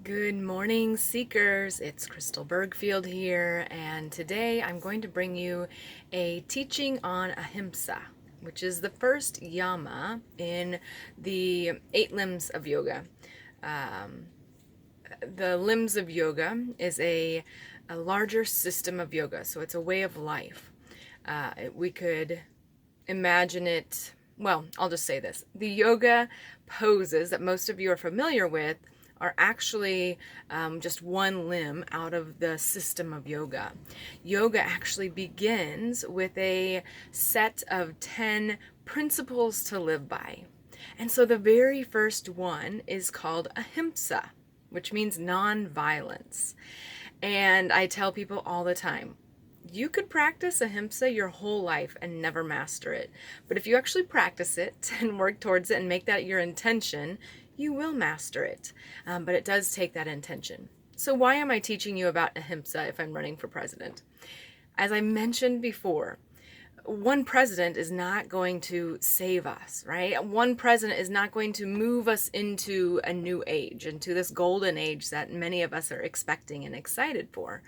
Good morning, Seekers. It's Crystal Bergfield here, and today I'm going to bring you a teaching on Ahimsa, which is the first yama in the 8 limbs of yoga. Um, the limbs of yoga is a larger system of yoga, so it's a way of life. We could imagine it, well, I'll just say this. The yoga poses that most of you are familiar with are actually just one limb out of the system of yoga. Yoga actually begins with a set of 10 principles to live by. And so the very first one is called Ahimsa, which means non-violence. And I tell people all the time, you could practice ahimsa your whole life and never master it. But if you actually practice it and work towards it and make that your intention, you will master it. But it does take that intention. So why am I teaching you about ahimsa if I'm running for president? As I mentioned before, one president is not going to save us, right? One president is not going to move us into a new age, into this golden age that many of us are expecting and excited for.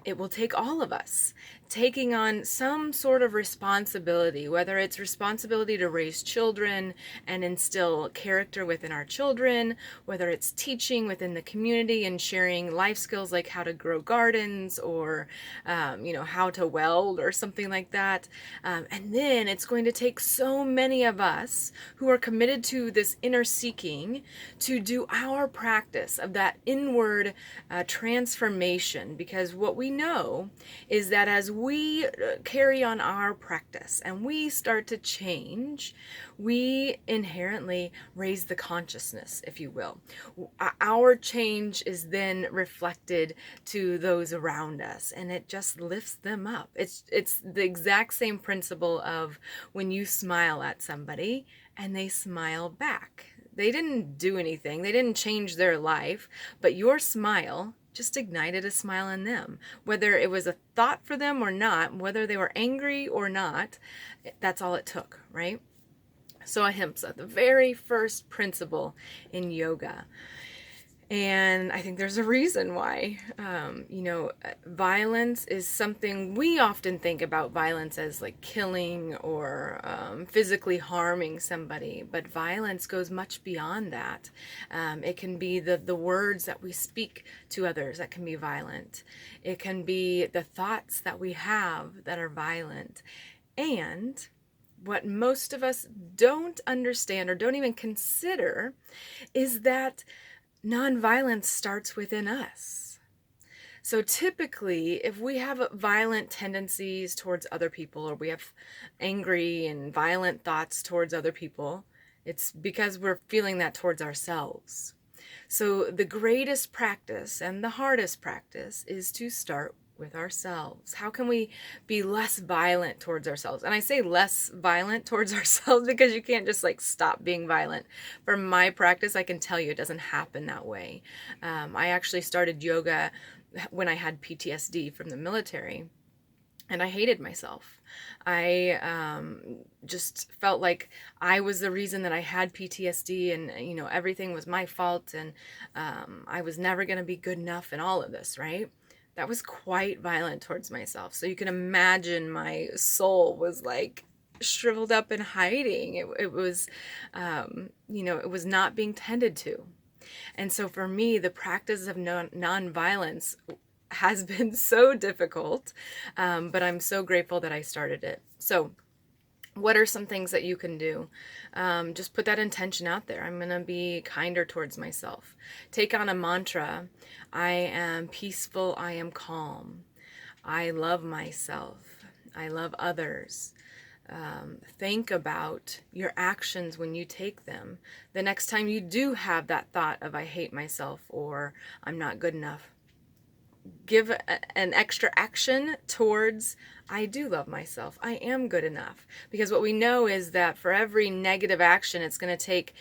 It will take all of us taking on some sort of responsibility, whether it's responsibility to raise children and instill character within our children, whether it's teaching within the community and sharing life skills like how to grow gardens or, how to weld or something like that. And then it's going to take so many of us who are committed to this inner seeking to do our practice of that inward transformation, because what we know is that as we carry on our practice and we start to change, we inherently raise the consciousness, if you will. Our change is then reflected to those around us, and it just lifts them up. It's the exact same principle of when you smile at somebody and they smile back. They didn't do anything, they didn't change their life, but your smile just ignited a smile in them. Whether it was a thought for them or not, whether they were angry or not, that's all it took, right? So ahimsa, the very first principle in yoga. And I think there's a reason why. Violence is something we often think about violence as like killing or physically harming somebody, but violence goes much beyond that. It can be the words that we speak to others that can be violent. It can be the thoughts that we have that are violent. And what most of us don't understand or don't even consider is that nonviolence starts within us. So typically, if we have violent tendencies towards other people, or we have angry and violent thoughts towards other people, it's because we're feeling that towards ourselves. So the greatest practice and the hardest practice is to start with ourselves. How can we be less violent towards ourselves? And I say less violent towards ourselves because you can't just like stop being violent. For my practice, I can tell you it doesn't happen that way. I actually started yoga when I had PTSD from the military. And I hated myself. I just felt like I was the reason that I had PTSD, and everything was my fault, and I was never going to be good enough, and all of this, right? That was quite violent towards myself. So you can imagine my soul was like shriveled up and hiding. It was, it was not being tended to. And so for me, the practice of nonviolence has been so difficult, but I'm so grateful that I started it. So what are some things that you can do? Just put that intention out there. I'm going to be kinder towards myself. Take on a mantra. I am peaceful. I am calm. I love myself. I love others. Think about your actions when you take them. The next time you do have that thought of I hate myself or I'm not good enough, give an extra action towards I do love myself. I am good enough. Because what we know is that for every negative action, it's going to take,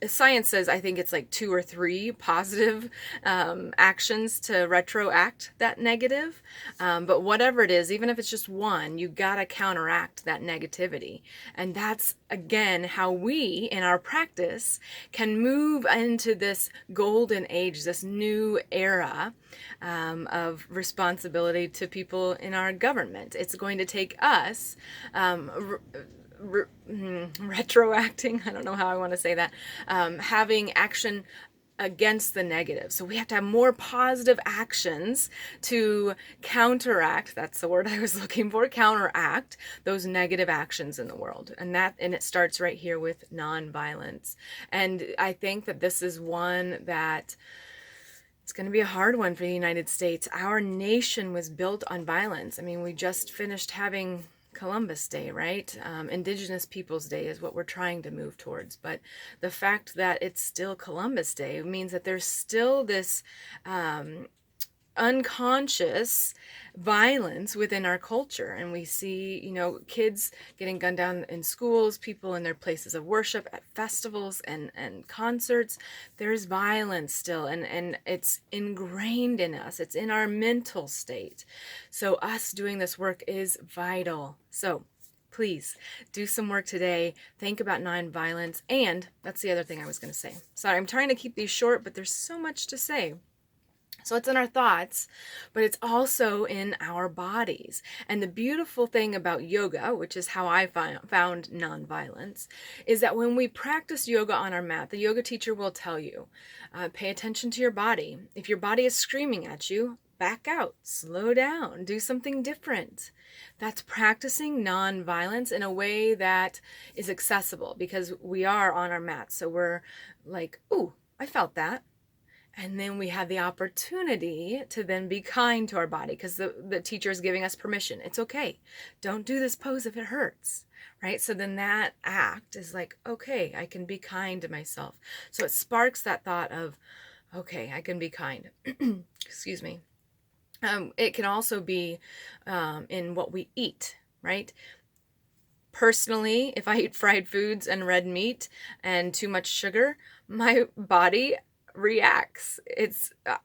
science says, I think it's like 2 or 3 positive actions to retroact that negative. But whatever it is, even if it's just one, you got to counteract that negativity. And that's, again, how we, in our practice, can move into this golden age, this new era of responsibility to people in our government. It's going to take us retroacting, I don't know how I want to say that, having action against the negative. So we have to have more positive actions to counteract, that's the word I was looking for, counteract those negative actions in the world. And it starts right here with nonviolence. And I think that this is one that it's going to be a hard one for the United States. Our nation was built on violence. I mean, we just finished having Columbus Day, right? Indigenous Peoples Day is what we're trying to move towards. But the fact that it's still Columbus Day means that there's still this unconscious violence within our culture. And we see, kids getting gunned down in schools, people in their places of worship, at festivals and concerts. There's violence still, and it's ingrained in us. It's in our mental state. So us doing this work is vital. So please do some work today. Think about nonviolence. And that's the other thing I was going to say. Sorry, I'm trying to keep these short, but there's so much to say. So it's in our thoughts, but it's also in our bodies. And the beautiful thing about yoga, which is how I found nonviolence, is that when we practice yoga on our mat, the yoga teacher will tell you, pay attention to your body. If your body is screaming at you, back out, slow down, do something different. That's practicing nonviolence in a way that is accessible because we are on our mat. So we're like, ooh, I felt that. And then we have the opportunity to then be kind to our body because the teacher is giving us permission. It's okay. Don't do this pose if it hurts, right? So then that act is like, okay, I can be kind to myself. So it sparks that thought of, okay, I can be kind. Excuse me. It can also be in what we eat, right? Personally, if I eat fried foods and red meat and too much sugar, my body reacts.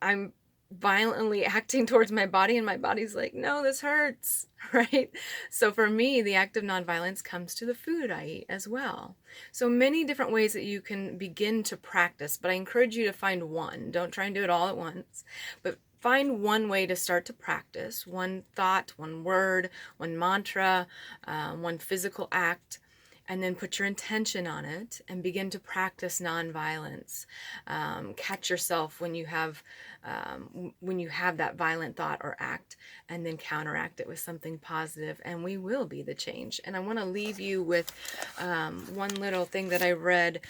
I'm violently acting towards my body and my body's like, no, this hurts, right? So for me, the act of nonviolence comes to the food I eat as well. So many different ways that you can begin to practice, but I encourage you to find one. Don't try and do it all at once, but find one way to start to practice, one thought, one word, one mantra, one physical act, and then put your intention on it and begin to practice nonviolence. Catch yourself when you have that violent thought or act, and then counteract it with something positive, and we will be the change. And I want to leave you with one little thing that I read.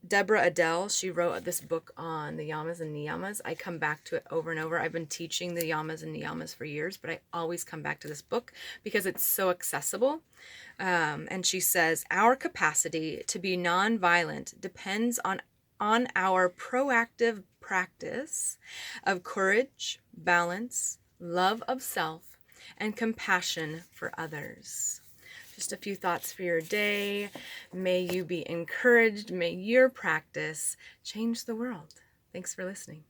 Deborah Adele, she wrote this book on the yamas and niyamas. I come back to it over and over. I've been teaching the yamas and niyamas for years, but I always come back to this book because it's so accessible. And she says, our capacity to be nonviolent depends on our proactive practice of courage, balance, love of self, and compassion for others. Just a few thoughts for your day. May you be encouraged. May your practice change the world. Thanks for listening.